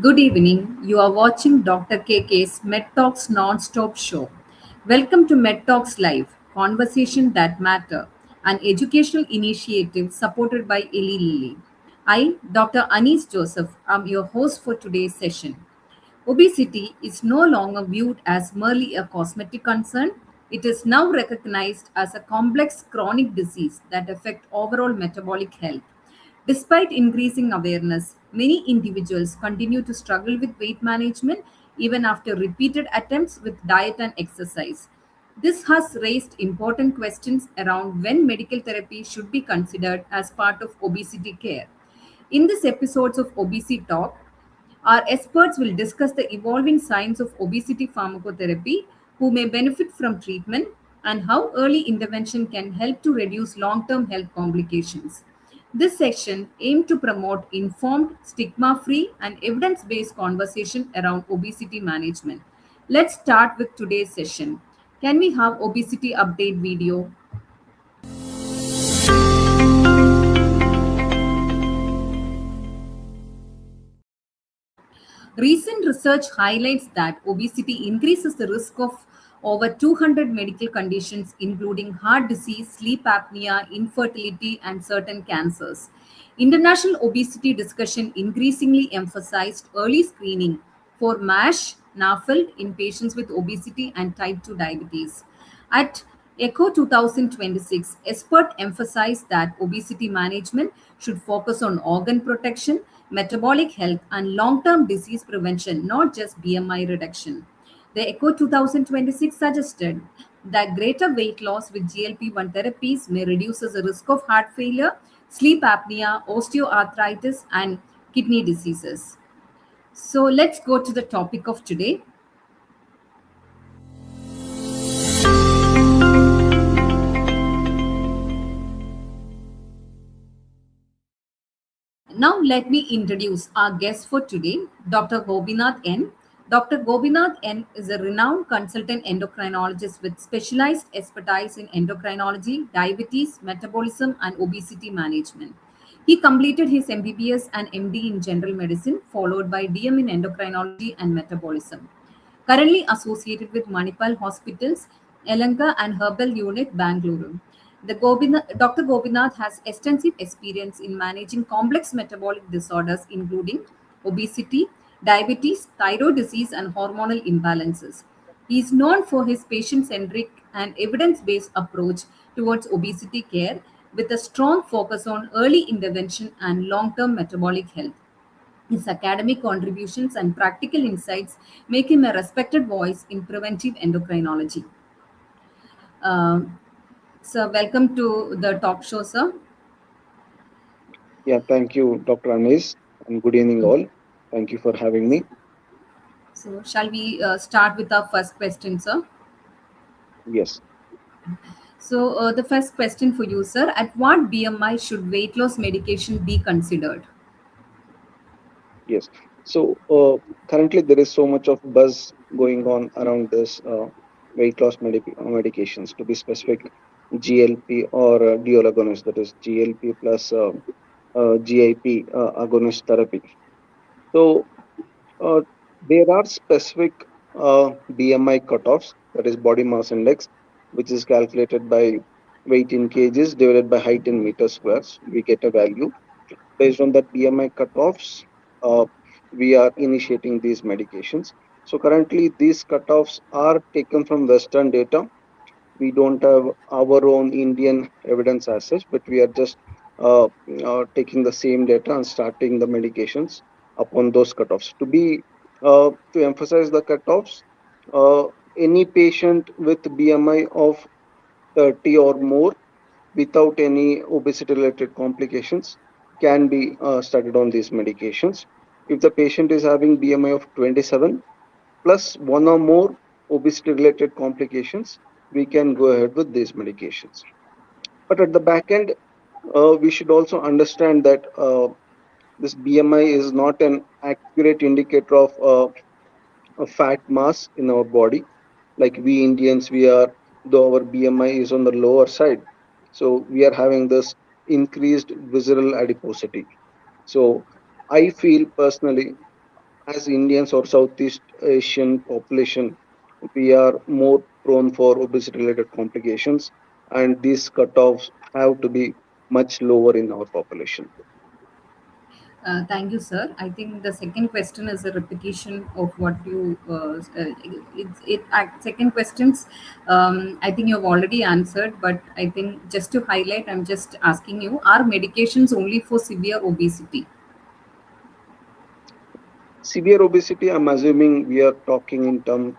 Good evening. You are watching Dr. KK's Med Talks non-stop show. Welcome to Med Talks Live, conversation that matter, an educational initiative supported by Eli Lilly. I, Dr. Anis Joseph, am your host for today's session. Obesity is no longer viewed as merely a cosmetic concern. It is now recognized as a complex chronic disease that affects overall metabolic health. Despite increasing awareness, many individuals continue to struggle with weight management even after repeated attempts with diet and exercise. This has raised important questions around when medical therapy should be considered as part of obesity care. In this episode of Obesity Talk, our experts will discuss the evolving science of obesity pharmacotherapy, who may benefit from treatment, and how early intervention can help to reduce long term health complications. This section aimed to promote informed, stigma free, and evidence based conversation around obesity management. Let's start with today's session. Can we have obesity update video? Recent research highlights that obesity increases the risk of over 200 medical conditions, including heart disease, sleep apnea, infertility, and certain cancers. International obesity discussion increasingly emphasized early screening for MASH, NAFLD in patients with obesity and type 2 diabetes. At ECHO 2026, experts emphasized that obesity management should focus on organ protection, metabolic health, and long term disease prevention, not just BMI reduction. The ECHO 2026 suggested that greater weight loss with GLP-1 therapies may reduce the risk of heart failure, sleep apnea, osteoarthritis, and kidney diseases. So let's go to the topic of today. Now, let me introduce our guest for today, Dr. Gobinath N. Dr. Gobinath N is a renowned consultant endocrinologist with specialized expertise in endocrinology, diabetes, metabolism, and obesity management. He completed his MBBS and MD in general medicine, followed by DM in endocrinology and metabolism. Currently associated with Manipal Hospitals, Elanka and Herbal Unit, Bangalore. Dr. Gobinath has extensive experience in managing complex metabolic disorders, including obesity, diabetes, thyroid disease, and hormonal imbalances. He is known for his patient centric and evidence based approach towards obesity care with a strong focus on early intervention and long term metabolic health. His academic contributions and practical insights make him a respected voice in preventive endocrinology. Um, so, welcome to the talk show, sir. Yeah, thank you, Dr. Anis, and good evening all. Thank you for having me. So, shall we start with our first question, sir? Yes, So, the first question for you, sir: at what BMI should weight loss medication be considered? yes. So currently there is so much of buzz going on around this weight loss medications. To be specific, GLP or dual agonist, that is GLP plus GIP agonist therapy. So uh, there are specific BMI cutoffs, that is body mass index, which is calculated by weight in kgs divided by height in meters squares. We get a value. Based on that BMI cutoffs, uh, we are initiating these medications. So currently, these cutoffs are taken from Western data. We don't have our own Indian evidence as such, but we are just taking the same data and starting the medications upon those cutoffs. To emphasize the cutoffs, uh, any patient with BMI of 30 or more without any obesity related complications can be started on these medications. If the patient is having BMI of 27 plus one or more obesity related complications, we can go ahead with these medications. But at the back end, we should also understand that this BMI is not an accurate indicator of fat mass in our body. Like we Indians, though our BMI is on the lower side, so we are having this increased visceral adiposity. So I feel personally, As Indians or Southeast Asian population, we are more prone for obesity related complications, and these cutoffs have to be much lower in our population. Thank you, sir. I think the second question is a repetition of what you. Second questions. I think you have already answered, but I think just to highlight, I'm just asking you: are medications only for severe obesity? Severe obesity, I'm assuming we are talking in term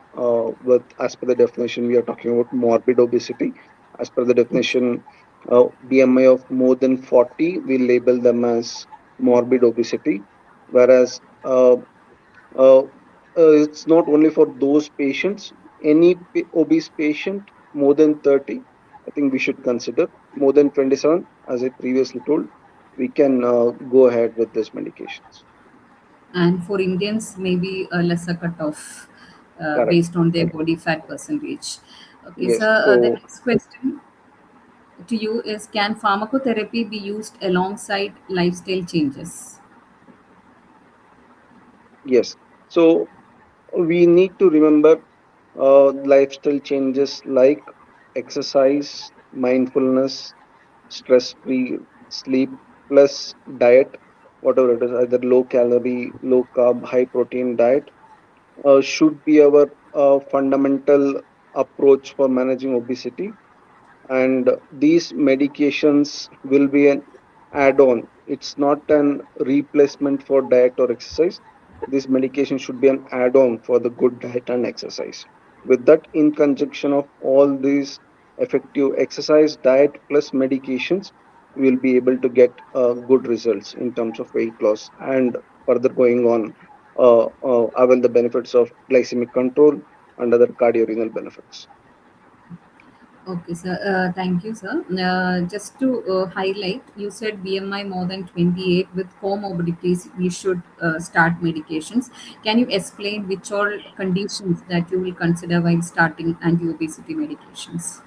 with as per the definition, we are talking about morbid obesity. As per the Yes. definition, BMI of more than 40, we label them as morbid obesity. Whereas uh, it's not only for those patients, any obese patient more than 30, I think we should consider more than 27, as I previously told, we can go ahead with these medications. And for Indians, maybe a lesser cutoff Correct. based on their Correct. body fat percentage. Okay, so Yes. the So next question to you is: can pharmacotherapy be used alongside lifestyle changes? yes. So we need to remember lifestyle changes like exercise, mindfulness, stress-free sleep, plus diet, whatever it is, either low calorie, low carb, high protein diet, should be our fundamental approach for managing obesity. And these medications will be an add-on. It's not an replacement for diet or exercise. This medication should be an add-on for the good diet and exercise. With that, in conjunction of all these effective exercise, diet plus medications, we will be able to get good results in terms of weight loss and further going on avail the benefits of glycemic control and other cardiorenal benefits. Okay, sir. Thank you, sir. Just to highlight, you said BMI more than 28 with comorbidities, we should start medications. Can you explain which all conditions that you will consider while starting anti-obesity medications?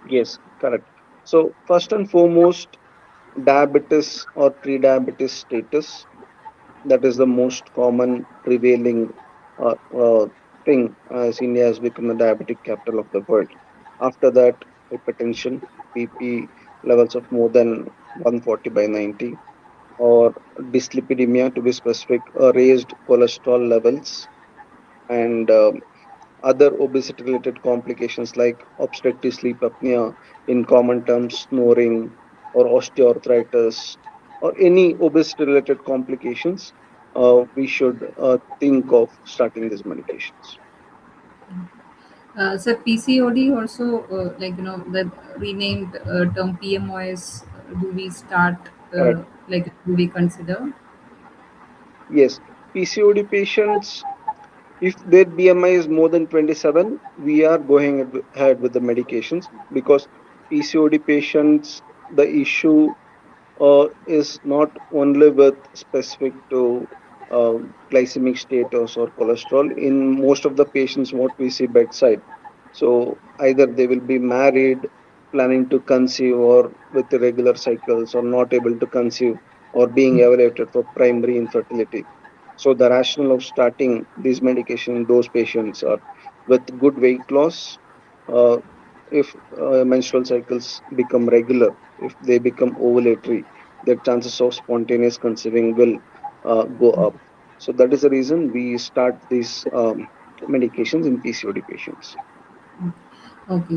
Yes, correct. So first and foremost, diabetes or pre-diabetes status, that is the most common prevailing thing, as India has become the diabetic capital of the world. After that, hypertension, BP levels of more than 140 by 90, or dyslipidemia to be specific, raised cholesterol levels, and other obesity related complications like obstructive sleep apnea, in common terms, snoring, or osteoarthritis, or any obesity related complications, we should think of starting these medications. So PCOD also, the renamed term PMOS, do we start, Correct. do we consider? Yes. PCOD patients, if their BMI is more than 27, we are going ahead with the medications, because PCOD patients, the issue is not only with specific to glycemic status or cholesterol. In most of the patients, what we see bedside, so either they will be married, planning to conceive, or with irregular cycles, or not able to conceive, or being evaluated for primary infertility. So the rationale of starting these medication in those patients are with good weight loss. Uh, if menstrual cycles become regular, if they become ovulatory, their chances of spontaneous conceiving will go up. So that is the reason we start these medications in PCOD patients. Okay,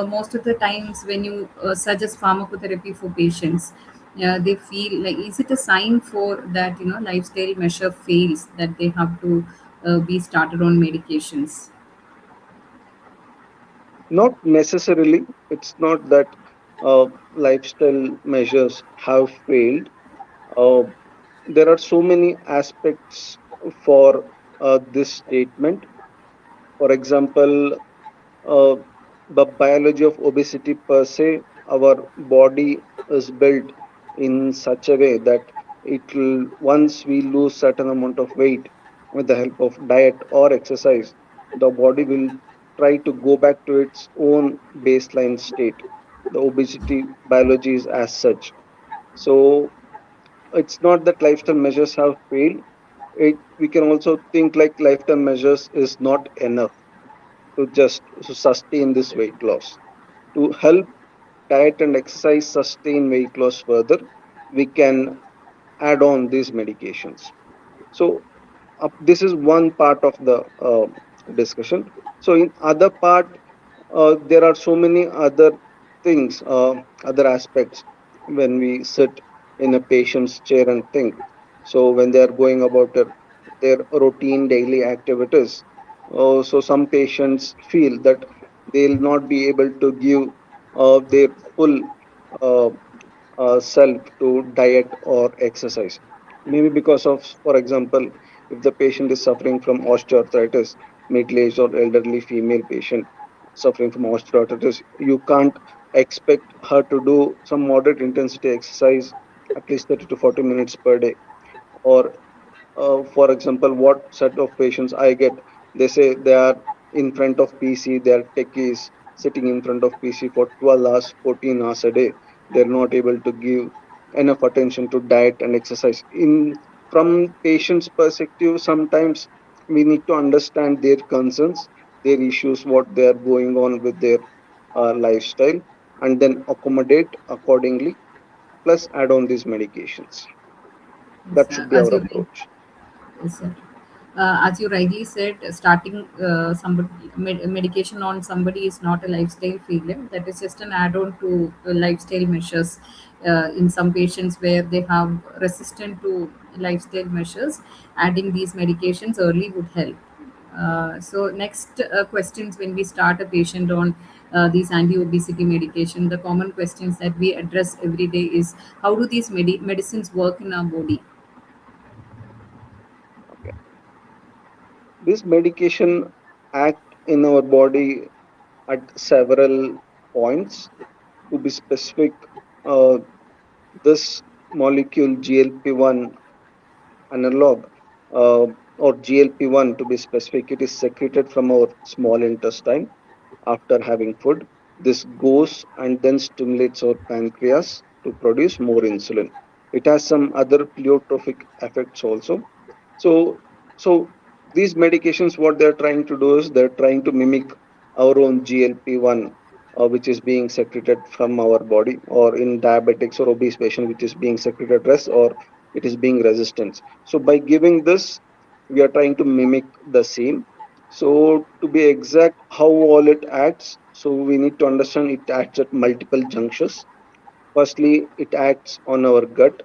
most of the times when you suggest pharmacotherapy for patients, they feel like, is it a sign for that, lifestyle measure fails, that they have to be started on medications? Not necessarily. It's not that lifestyle measures have failed. Uh, there are so many aspects for this statement. For example, uh, the biology of obesity per se, our body is built in such a way that it will, once we lose certain amount of weight with the help of diet or exercise, the body will try to go back to its own baseline state. The obesity biology is as such. So it's not that lifestyle measures have failed. We can also think like lifetime measures is not enough to just to sustain this weight loss. To help diet and exercise sustain weight loss further, we can add on these medications. So this is one part of the discussion. So in other part, there are so many other things, other aspects when we sit in a patient's chair and think. So when they are going about their routine daily activities, so some patients feel that they'll not be able to give their full uh, self to diet or exercise. Maybe because of, for example, if the patient is suffering from osteoarthritis, middle-aged or elderly female patient suffering from osteoarthritis, you can't expect her to do some moderate intensity exercise at least 30 to 40 minutes per day. Or for example, what set of patients I get, they say they are in front of PC, they are techies sitting in front of PC for 12 hours, 14 hours a day. They're not able to give enough attention to diet and exercise. In from patients' perspective, sometimes we need to understand their concerns, their issues, what they are going on with their lifestyle, and then accommodate accordingly, plus add on these medications. Yes, That should be our approach. yes, sir. As you rightly said, starting medication on somebody is not a lifestyle failure. That is just an add-on to lifestyle measures. In some patients where they have resistant to lifestyle measures, adding these medications early would help. So next questions, when we start a patient on these anti-obesity medication, the common questions that we address every day is how do these medicines work in our body? Okay. This medication act in our body at several points. To be specific, uh, this molecule GLP-1 analog, or GLP-1 to be specific, it is secreted from our small intestine after having food. This goes and then stimulates our pancreas to produce more insulin. It has some other pleiotropic effects also. So, so these medications, what they're trying to do is they're trying to mimic our own GLP-1, which is being secreted from our body, or in diabetics or obese patient, which is being secreted less, or it is being resistant. So by giving this, we are trying to mimic the same. So to be exact, how all it acts, so we need to understand it acts at multiple junctures. Firstly, it acts on our gut.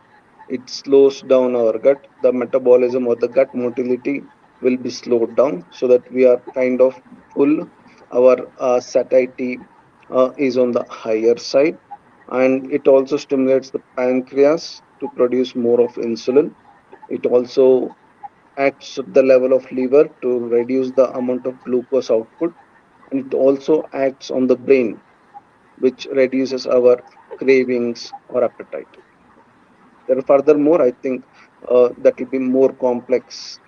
It slows down our gut. The metabolism or the gut motility will be slowed down so that we are kind of full. Our satiety is on the higher side. And it also stimulates the pancreas to produce more of insulin. It also acts at the level of liver to reduce the amount of glucose output. And it also acts on the brain, which reduces our cravings or appetite. There are furthermore, I think that will be more complex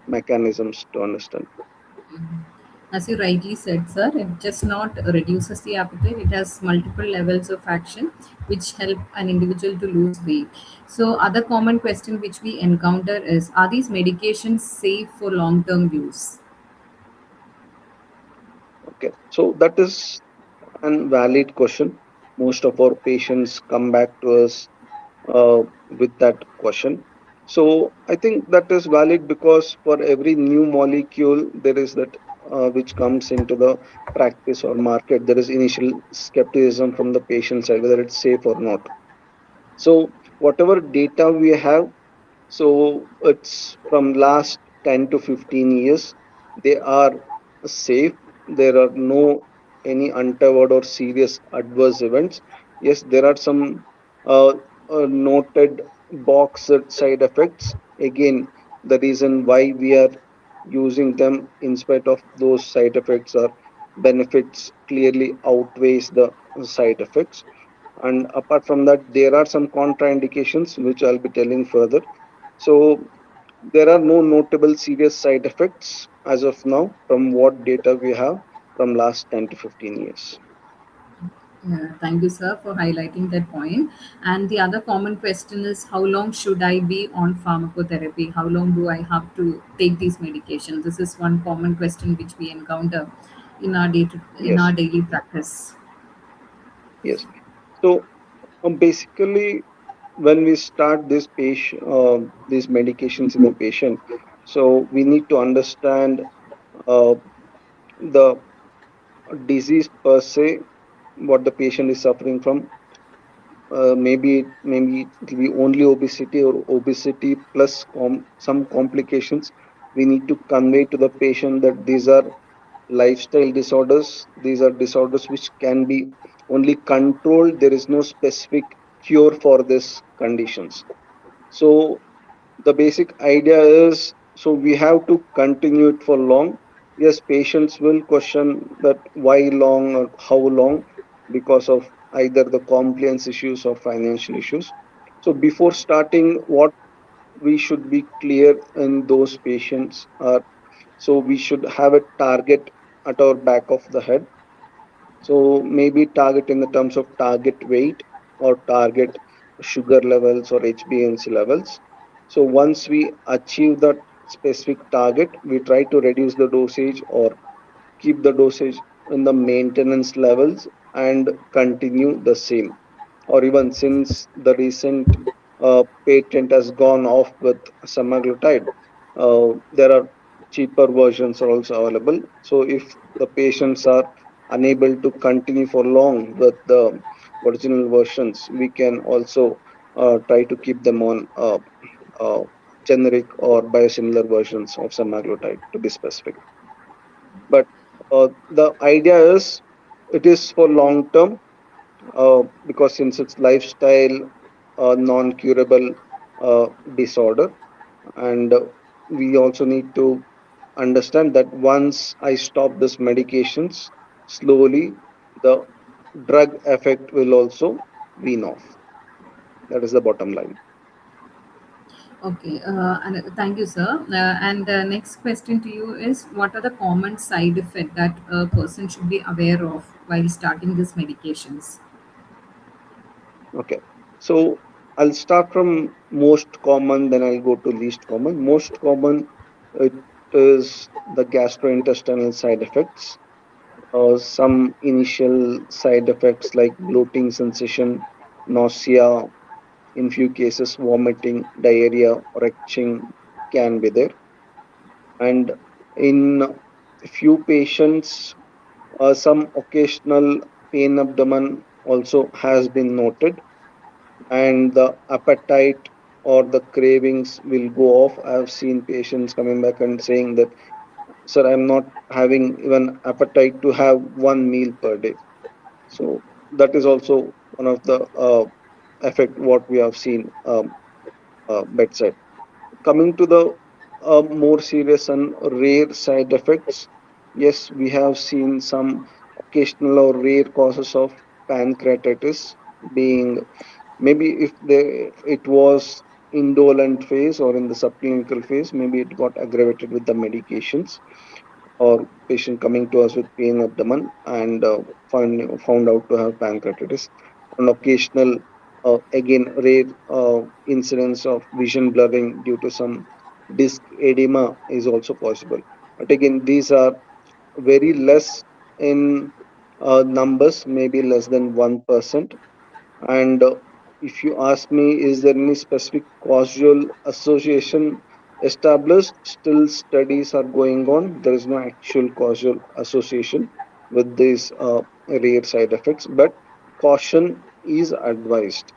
mechanisms to understand. As you rightly said, sir, it just not reduces the appetite. It has multiple levels of action which help an individual to lose weight. So, other common question which we encounter is: are these medications safe for long-term use? Okay, so that is an valid question. Most of our patients come back to us with that question. So I think that is valid because for every new molecule, there is that which comes into the practice or market, there is initial skepticism from the patient side whether it's safe or not. So whatever data we have, so it's from last 10 to 15 years, they are safe. There are no any untoward or serious adverse events. Yes, there are some uh, noted boxed side effects. Again, the reason why we are using them in spite of those side effects or benefits clearly outweighs the side effects. And apart from that, there are some contraindications which I'll be telling further. So there are no notable serious side effects as of now from what data we have from last 10 to 15 years. Thank you, sir, for highlighting that point. And the other common question is, how long should I be on pharmacotherapy? How long do I have to take these medications? This is one common question which we encounter in our Yes, daily practice. yes. So basically, when we start this patient, these medications in a patient, so we need to understand uh, the disease per se, what the patient is suffering from. Maybe it will be only obesity or obesity plus some complications. We need to convey to the patient that these are lifestyle disorders. These are disorders which can be only controlled. There is no specific cure for these conditions. So the basic idea is, so we have to continue it for long. Yes, patients will question that why long or how long, because of either the compliance issues or financial issues. So before starting, what we should be clear in those patients are, so we should have a target at our back of the head. So maybe target in the terms of target weight or target sugar levels or HbA1c levels. So once we achieve that specific target, we try to reduce the dosage or keep the dosage in the maintenance levels and continue the same. Or even since the recent patent has gone off with semaglutide, there are cheaper versions are also available. So if the patients are unable to continue for long with the original versions, we can also try to keep them on uh, generic or biosimilar versions of semaglutide, to be specific. But the idea is it is for long term, because since it's lifestyle non-curable disorder, and we also need to understand that once I stop this medications, slowly the drug effect will also wean off. That is the bottom line. Okay, and thank you, sir. And next question to you is, what are the common side effects that a person should be aware of while starting these medications? Okay, so I'll start from most common, then I'll go to least common. Most common, it is the gastrointestinal side effects. Some initial side effects like bloating sensation, nausea, in few cases vomiting, diarrhea, or retching can be there. And in few patients, some occasional pain abdomen also has been noted, and the appetite or the cravings will go off. I've seen patients coming back and saying that, sir, I'm not having even appetite to have one meal per day. So that is also one of the effect what we have seen bedside. Coming to the more serious and rare side effects, yes, we have seen some occasional or rare causes of pancreatitis, being maybe it was indolent phase or in the subclinical phase, maybe it got aggravated with the medications, or patient coming to us with pain abdomen and found out to have pancreatitis. On occasional, again, rare incidence of vision blurring due to some disc edema is also possible. But again, these are very less in numbers, maybe less than 1%. And if you ask me, is there any specific causal association established? Still, studies are going on. There is no actual causal association with these rare side effects, but caution is advised.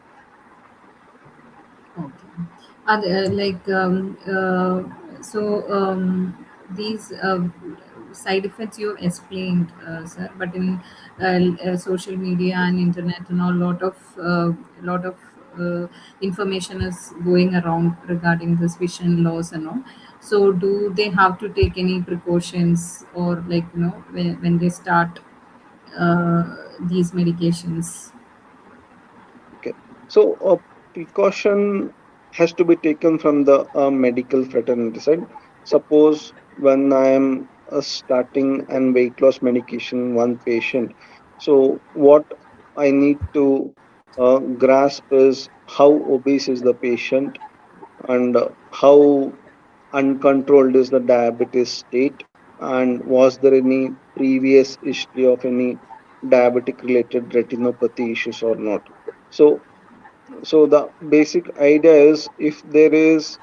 Okay. And these side effects you explained, sir, but in social media and internet and all, lot of information is going around regarding this vision loss and all. So, do they have to take any precautions, or when they start these medications? Okay, so precaution has to be taken from the medical fraternity side. Suppose when I am starting an weight loss medication, one patient. So what? I need to grasp is how obese is the patient, and how uncontrolled is the diabetes state, and was there any previous history of any diabetic related retinopathy issues or not. So so the basic idea is, if there is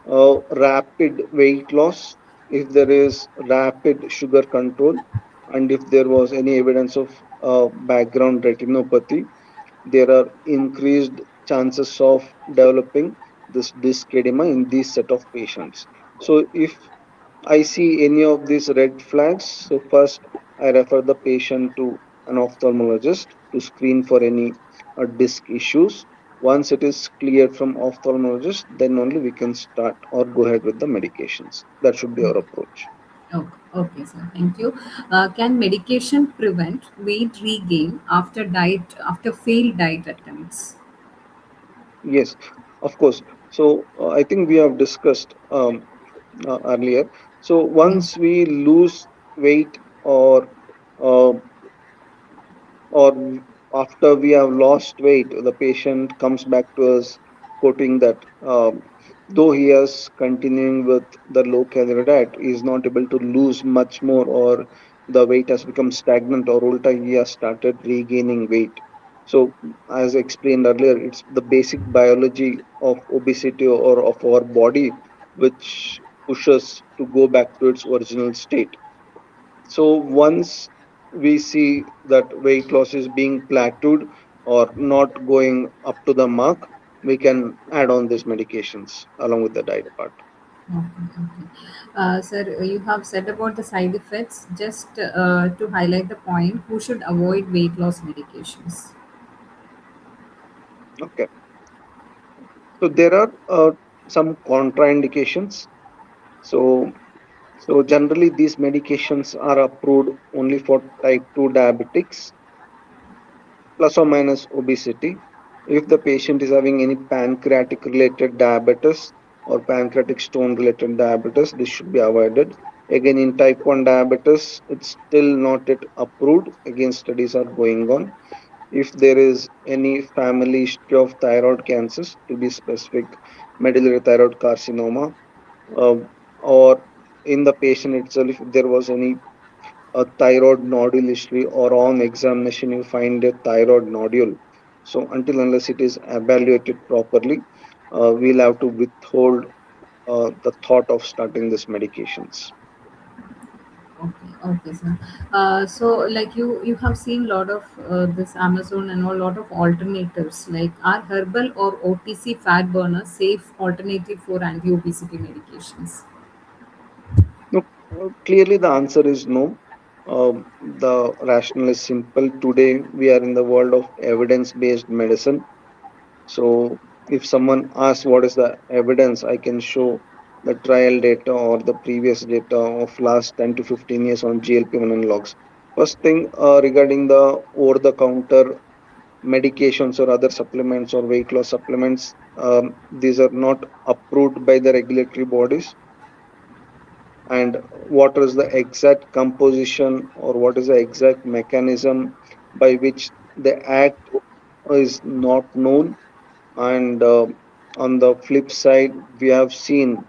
rapid weight loss, if there is rapid sugar control, and if there was any evidence of background retinopathy, there are increased chances of developing this disc edema in these set of patients. So if I see any of these red flags, so first I refer the patient to an ophthalmologist to screen for any disc issues. Once it is cleared from ophthalmologist, then only we can start or go ahead with the medications. That should be our approach. Okay, okay, sir. Thank you. Can medication prevent weight regain after failed diet attempts? Yes, of course. So I think we have discussed earlier. So Yes. once we lose weight, uh, or after we have lost weight, the patient comes back to us quoting that though he is continuing with the low calorie diet, he is not able to lose much more, or the weight has become stagnant, or ulta he has started regaining weight. So, as explained earlier, it's the basic biology of obesity or of our body which pushes to go back to its original state. So once we see that weight loss is being plateaued or not going up to the mark, we can add on these medications along with the diet part. Okay, okay. Sir, you have said about the side effects. Just to highlight the point, who should avoid weight loss medications? Okay. So there are some contraindications. So so generally these medications are approved only for type 2 diabetics plus or minus obesity. If the patient is having any pancreatic related diabetes or pancreatic stone related diabetes, this should be avoided. Again, in type 1 diabetes, it's still not yet approved. Again, studies are going on. If there is any family history of thyroid cancers, to be specific, medullary thyroid carcinoma, uh, or in the patient itself, if there was any a thyroid nodule history, or on examination you find a thyroid nodule, so until unless it is evaluated properly, we'll have to withhold the thought of starting these medications. Okay, okay, sir. So, like you have seen a lot of this Amazon and a lot of alternatives. Like, are herbal or OTC fat burners safe alternative for anti-obesity medications? No, clearly the answer is no. The rationale is simple. Today we are in the world of evidence based medicine. So if someone asks what is the evidence, I can show the trial data or the previous data of last 10 to 15 years on GLP-1 analogs. First thing, regarding the over-the-counter medications or other supplements or weight loss supplements, these are not approved by the regulatory bodies. And what is the exact composition or what is the exact mechanism by which they act is not known. And on the flip side, we have seen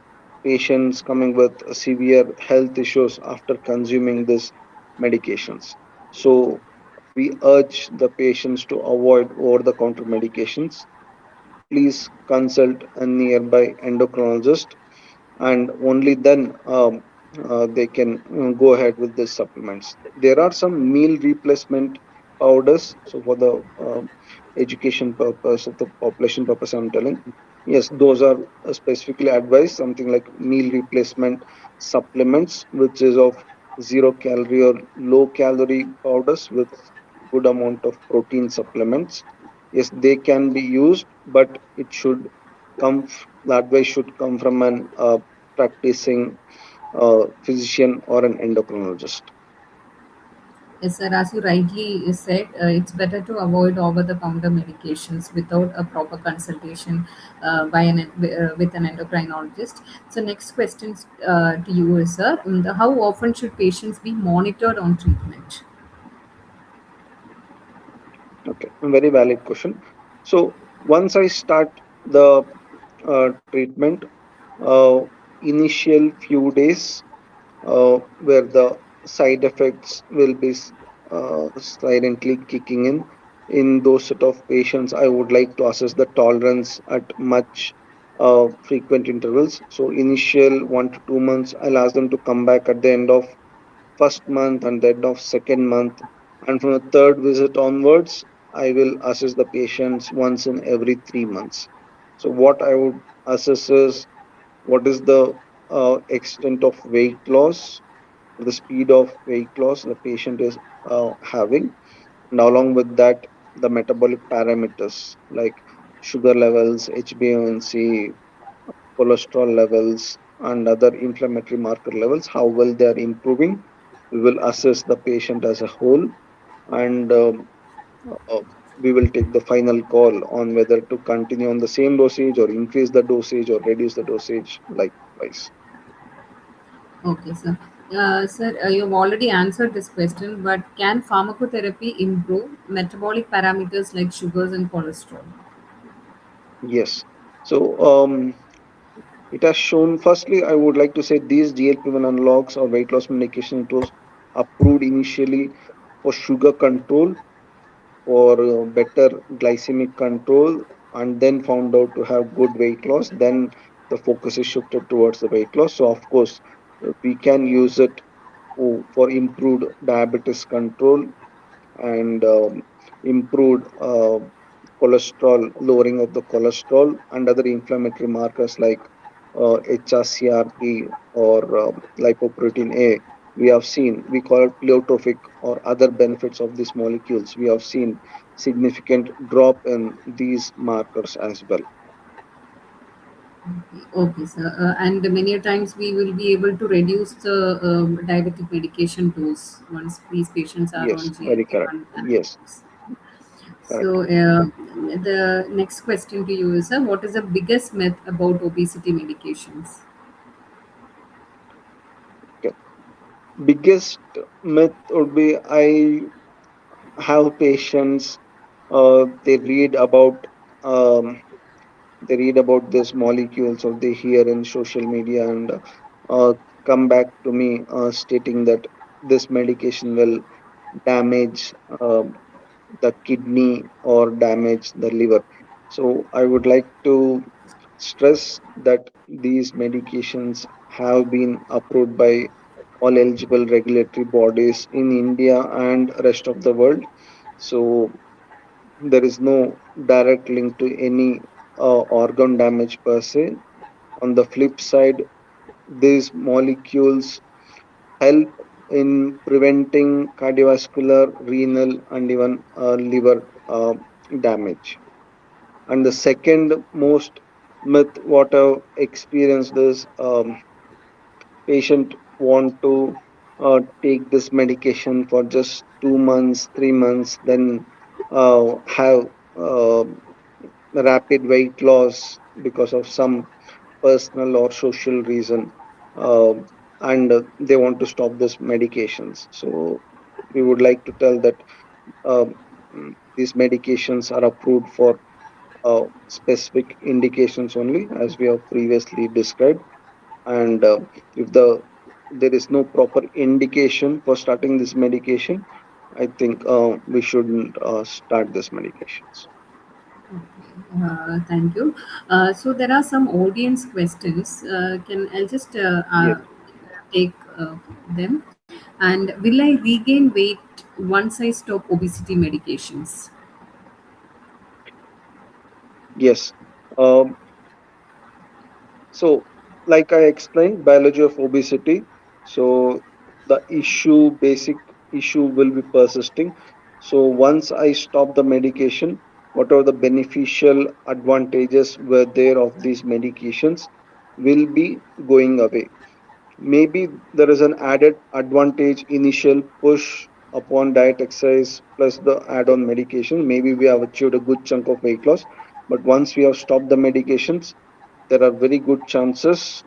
patients coming with severe health issues after consuming these medications. So we urge the patients to avoid over the counter medications. Please consult a nearby endocrinologist, and only then they can go ahead with the supplements. There are some meal replacement powders. So for the education purpose of the population purpose, I'm telling, yes, those are specifically advised. Something like meal replacement supplements, which is of zero calorie or low calorie powders with good amount of protein supplements. Yes, they can be used, but it should the advice should come from an practicing physician or an endocrinologist. Yes, sir. As you rightly said, it's better to avoid over-the-counter medications without a proper consultation with an endocrinologist. So, next question to you is, sir, how often should patients be monitored on treatment? Okay. A very valid question. So once I start the treatment, uh, initial few days where the side effects will be silently kicking in. In those set of patients, I would like to assess the tolerance at much frequent intervals. So initial 1 to 2 months, I'll ask them to come back at the end of first month and the end of second month. And from the third visit onwards, I will assess the patients once in every 3 months. So what I would assess is what is the extent of weight loss, the speed of weight loss the patient is having, and along with that, the metabolic parameters like sugar levels, HbA1c, cholesterol levels, and other inflammatory marker levels, how well they are improving. We will assess the patient as a whole, and uh, we will take the final call on whether to continue on the same dosage or increase the dosage or reduce the dosage likewise. Okay, sir. Sir, you've already answered this question, but can pharmacotherapy improve metabolic parameters like sugars and cholesterol? Yes. So it has shown, firstly, I would like to say these GLP-1 analogs or weight loss medication, it was approved initially for sugar control, for better glycemic control, and then found out to have good weight loss. Then the focus is shifted towards the weight loss. So, of course, we can use it for improved diabetes control and improved cholesterol, lowering of the cholesterol and other inflammatory markers like HRCRP or lipoprotein A. We have seen, we call it pleiotropic or other benefits of these molecules. We have seen significant drop in these markers as well. Okay, sir. And many a times we will be able to reduce the diabetic medication dose once these patients are Yes, on very correct. GLP-1 Yes, analogs. correct. So, the next question to you is, what is the biggest myth about obesity medications? Okay. Biggest myth would be I have patients, they read about um, they read about these molecules or they hear in social media and uh, come back to me stating that this medication will damage the kidney or damage the liver. So I would like to stress that these medications have been approved by all eligible regulatory bodies in India and rest of the world. So there is no direct link to any organ damage per se. On the flip side, these molecules help in preventing cardiovascular, renal, and even liver damage. And the second most myth, what I've experienced is patient want to take this medication for just 2 months, 3 months, then have uh, rapid weight loss because of some personal or social reason, uh, and they want to stop this medications. So we would like to tell that um, these medications are approved for specific indications only, as we have previously described. And if there is no proper indication for starting this medication, I think we shouldn't start this medications. Thank you. So there are some audience questions. Can I just Yes, take them? And will I regain weight once I stop obesity medications? yes. Um, So, like I explained, biology of obesity. So, the basic issue will be persisting. So, once I stop the medication, what are the beneficial advantages were there of these medications will be going away. Maybe there is an added advantage initial push upon diet exercise plus the add-on medication. Maybe we have achieved a good chunk of weight loss, but once we have stopped the medications, there are very good chances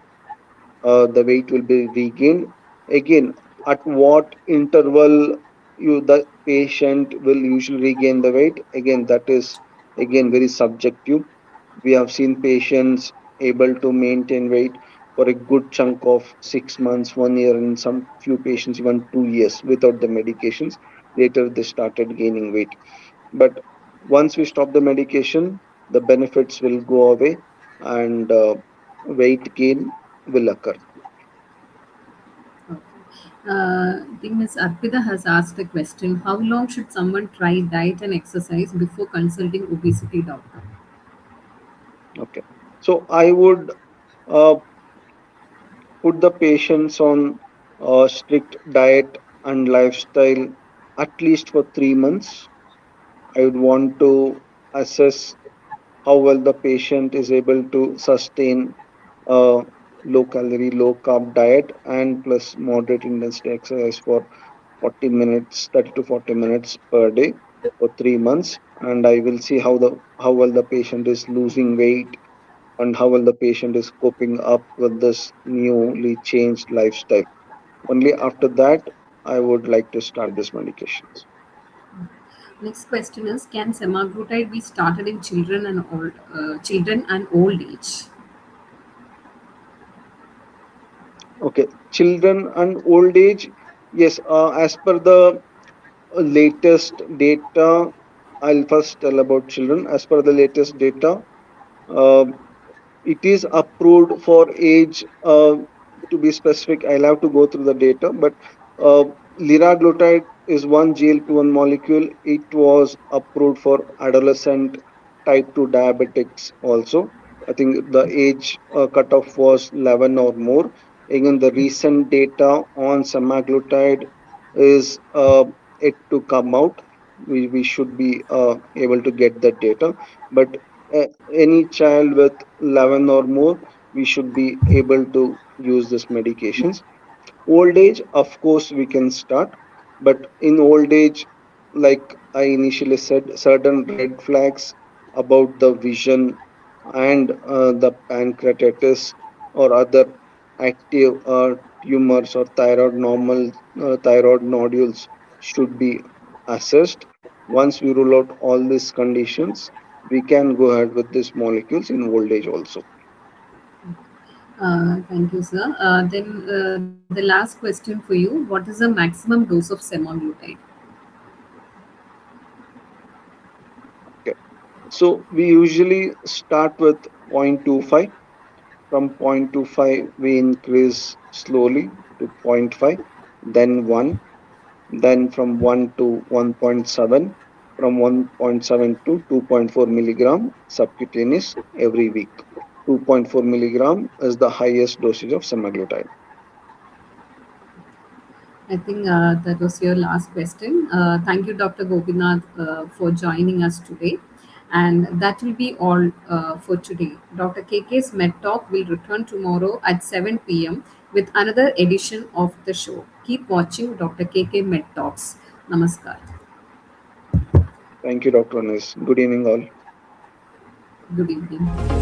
the weight will be regained. Again, at what interval the patient will usually regain the weight. Again, that is again very subjective. We have seen patients able to maintain weight for a good chunk of 6 months, 1 year, and some few patients even 2 years without the medications. Later, they started gaining weight. But once we stop the medication, the benefits will go away and weight gain will occur. Okay. I think Ms. Arpita has asked a question. How long should someone try diet and exercise before consulting obesity doctor? Okay. So I would uh, put the patients on strict diet and lifestyle at least for 3 months. I would want to assess how well the patient is able to sustain a low calorie, low carb diet and plus moderate intensity exercise for 40 minutes, 30 to 40 minutes per day for 3 months. And I will see how well the patient is losing weight and how well the patient is coping up with this newly changed lifestyle. Only after that, I would like to start this medications. Next question is: can semaglutide be started in children and old age? Okay, children and old age. Yes, as per the latest data, I'll first tell about children. As per the latest data, uh, it is approved for age, to be specific, I'll have to go through the data, but uh, liraglutide is one GLP-1 molecule. It was approved for adolescent type 2 diabetics also. I think the age cutoff was 11 or more. Again, the recent data on semaglutide is yet to come out. We should be able to get that data, but any child with 11 or more, we should be able to use this medications. Old age, of course, we can start, but in old age, like I initially said, certain red flags about the vision and the pancreatitis or other active tumors or thyroid nodules should be assessed. Once we rule out all these conditions, we can go ahead with these molecules in old age also. Thank you, sir. Then the last question for you: what is the maximum dose of semaglutide? Okay. So we usually start with 0.25. From 0.25, we increase slowly to zero point 0.5, then 1, then from 1 to 1.7, from 1.7 to 2.4 milligram subcutaneous every week. 2.4 milligram is the highest dosage of semaglutide. I think that was your last question. Thank you, Dr. Gopinath, for joining us today. And that will be all for today. Dr. KK's Med Talk will return tomorrow at 7 p.m. with another edition of the show. Keep watching Dr. KK Med Talks. Namaskar. Thank you, Dr. Anis. Good evening, all. Good evening.